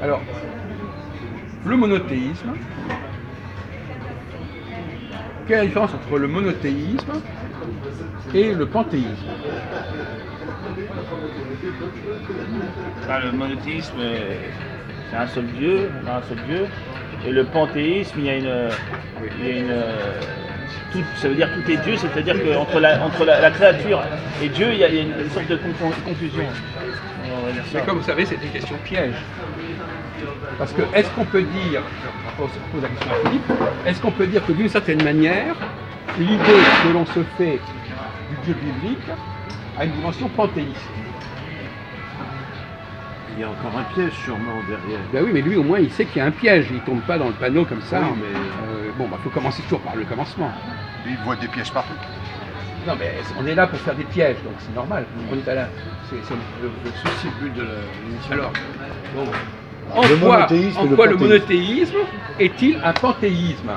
Alors, le monothéisme, quelle est la différence entre le monothéisme et le panthéisme? Le monothéisme, c'est un seul Dieu, et le panthéisme, il y a une tout, ça veut dire tout est Dieu, c'est-à-dire qu'entre la créature et Dieu, il y a une sorte de confusion. Mais comme vous savez, c'est une question piège. Parce que est-ce qu'on peut dire, on pose la question à Philippe, est-ce qu'on peut dire que d'une certaine manière, l'idée que l'on se fait du Dieu biblique a une dimension panthéiste? Il y a encore un piège sûrement derrière. Ben oui, mais lui au moins il sait qu'il y a un piège, il ne tombe pas dans le panneau comme ça. Oui, mais... faut commencer toujours par le commencement. Lui, il voit des pièges partout. Non mais on est là pour faire des pièges, donc c'est normal. On est là. C'est le souci, le but de l'émission. Alors, donc, en quoi le monothéisme est-il un panthéisme?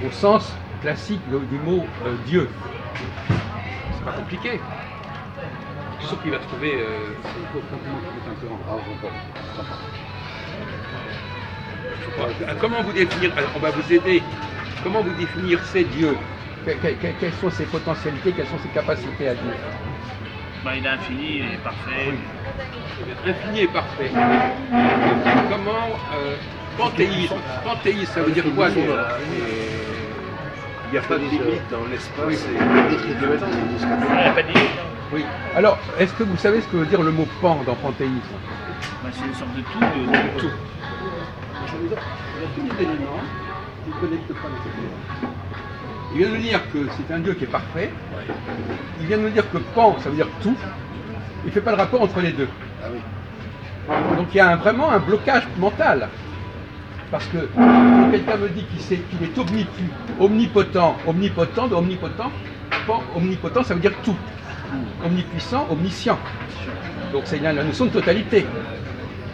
Au sens classique du mot Dieu. C'est pas compliqué. Je suis sûr qu'il va trouver. Comment vous définir? On va vous aider. Comment vous définir ces dieux? Quelles sont ses potentialités? Quelles sont ses capacités à Dieu? Il est infini, il est parfait. Oui. Infini et parfait. Comment panthéisme? Panthéisme, ça veut dire quoi? Il n'y a pas de limite dans l'espace. Oui. Il n'y a pas de limite. Oui. Alors, est-ce que vous savez ce que veut dire le mot pan dans panthéisme? C'est une sorte de tout. De tout. Il y a tous les éléments qui ne connectent pas dans cet élément. Il vient de nous dire que c'est un Dieu qui est parfait. Il vient de nous dire que pan, ça veut dire tout. Il ne fait pas le rapport entre les deux. Ah oui. Donc il y a vraiment un blocage mental. Parce que quand quelqu'un me dit qu'il est omnipotent, de omnipotent, pan, omnipotent, ça veut dire tout. Omnipuissant, omniscient. Donc c'est la notion de totalité.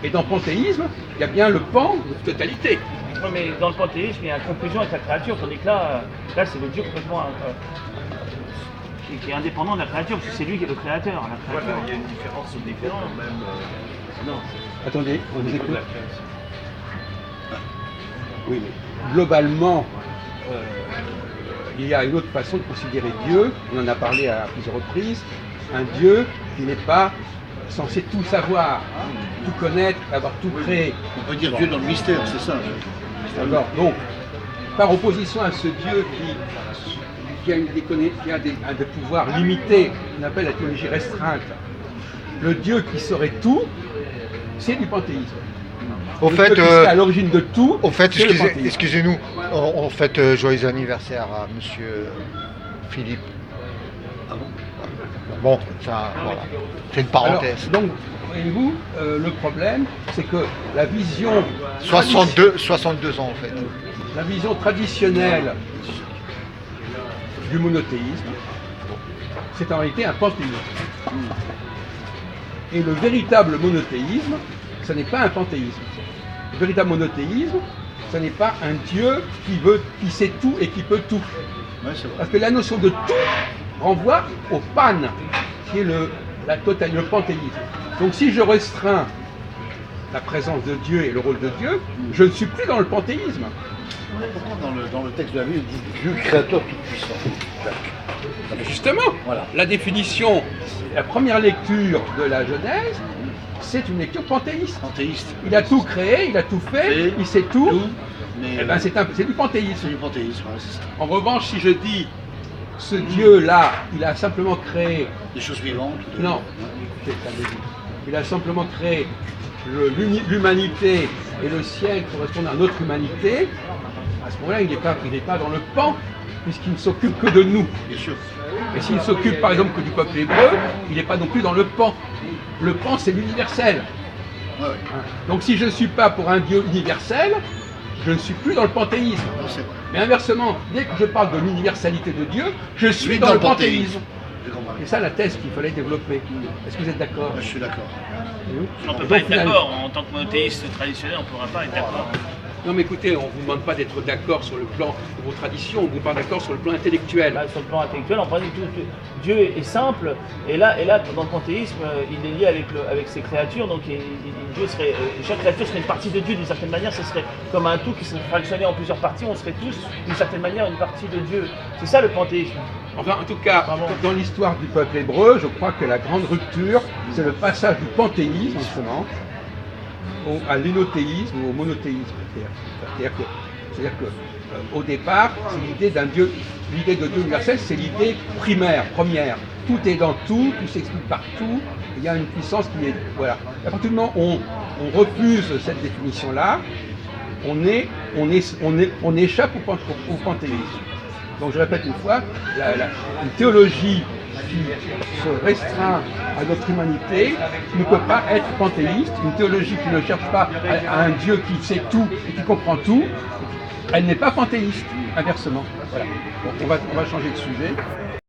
Et dans panthéisme, il y a bien le pan de totalité. Oui, mais dans le panthéisme, il y a une confusion avec la créature, tandis que là c'est le Dieu complètement qui est indépendant de la créature, parce que c'est lui qui est le créateur. La créature. Il y a une différence différente même. Non. Attendez, on vous écoute. Oui, mais globalement, il y a une autre façon de considérer Dieu. On en a parlé à plusieurs reprises. Un Dieu qui n'est pas censé tout savoir, tout connaître, avoir tout créé. On peut dire Dieu dans le mystère, c'est ça. Alors, donc, par opposition à ce Dieu qui a des pouvoirs limités, qu'on appelle la théologie restreinte, le Dieu qui saurait tout, c'est du panthéisme. Au fait, Dieu qui serait à l'origine de tout, excusez-nous, on fête joyeux anniversaire à monsieur Philippe. Ah bon? Bon, ça, voilà. C'est une parenthèse. Alors, donc, voyez-vous, le problème, c'est que la vision... 62 ans, en fait. La vision traditionnelle du monothéisme, c'est en réalité un panthéisme. Et le véritable monothéisme, ce n'est pas un panthéisme. Le véritable monothéisme, ce n'est pas un Dieu qui sait tout et qui peut tout. Ouais, c'est vrai. Parce que la notion de tout renvoie au pan, qui est le panthéisme. Donc si je restreins la présence de Dieu et le rôle de Dieu, je ne suis plus dans le panthéisme. Pourquoi dans le texte de la Bible, il dit Dieu créateur tout-puissant? Justement, Voilà. la définition, la première lecture de la Genèse, c'est une lecture panthéiste. Panthéiste. Il a tout créé, il a tout fait, il sait tout. Mais Eh ben, c'est du panthéisme. c'est du panthéisme, ouais, c'est ça. En revanche, si je dis ce Dieu-là, il a simplement créé. Des choses vivantes. Non, il a simplement créé l'humanité et le ciel correspondent à notre humanité. À ce moment-là, il n'est pas dans le pan, puisqu'il ne s'occupe que de nous. Bien sûr. Et s'il s'occupe par exemple que du peuple hébreu, il n'est pas non plus dans le pan. Le pan, c'est l'universel. Ouais, ouais. Donc si je ne suis pas pour un Dieu universel, je ne suis plus dans le panthéisme. Non, c'est vrai. Mais inversement, dès que je parle de l'universalité de Dieu, je suis dans le panthéisme. J'ai compris. C'est ça la thèse qu'il fallait développer. Est-ce que vous êtes d'accord? Ouais, je suis d'accord. On ne peut pas être d'accord. En tant que monothéiste traditionnel, on ne pourra pas être d'accord. Non mais écoutez, on ne vous demande pas d'être d'accord sur le plan de vos traditions, on vous parle d'accord sur le plan intellectuel. Là, sur le plan intellectuel, on pense que Dieu est simple, et là, dans le panthéisme, il est lié avec ses créatures, donc Dieu serait, chaque créature serait une partie de Dieu d'une certaine manière, ce serait comme un tout qui serait fractionné en plusieurs parties, on serait tous d'une certaine manière une partie de Dieu. C'est ça le panthéisme. Enfin, en tout cas, dans l'histoire du peuple hébreu, je crois que la grande rupture, c'est le passage du panthéisme, justement, à l'unothéisme ou au monothéisme. C'est-à-dire que au départ, c'est l'idée d'un Dieu, l'idée de Dieu universel, c'est l'idée primaire, première. Tout est dans tout s'explique partout, il y a une puissance qui est... Voilà. À partir du moment où on refuse cette définition-là, on échappe au panthéisme. Donc je répète une fois, une théologie qui se restreint à notre humanité ne peut pas être panthéiste. Une théologie qui ne cherche pas à un Dieu qui sait tout et qui comprend tout, elle n'est pas panthéiste, inversement. Voilà. Bon, on va changer de sujet.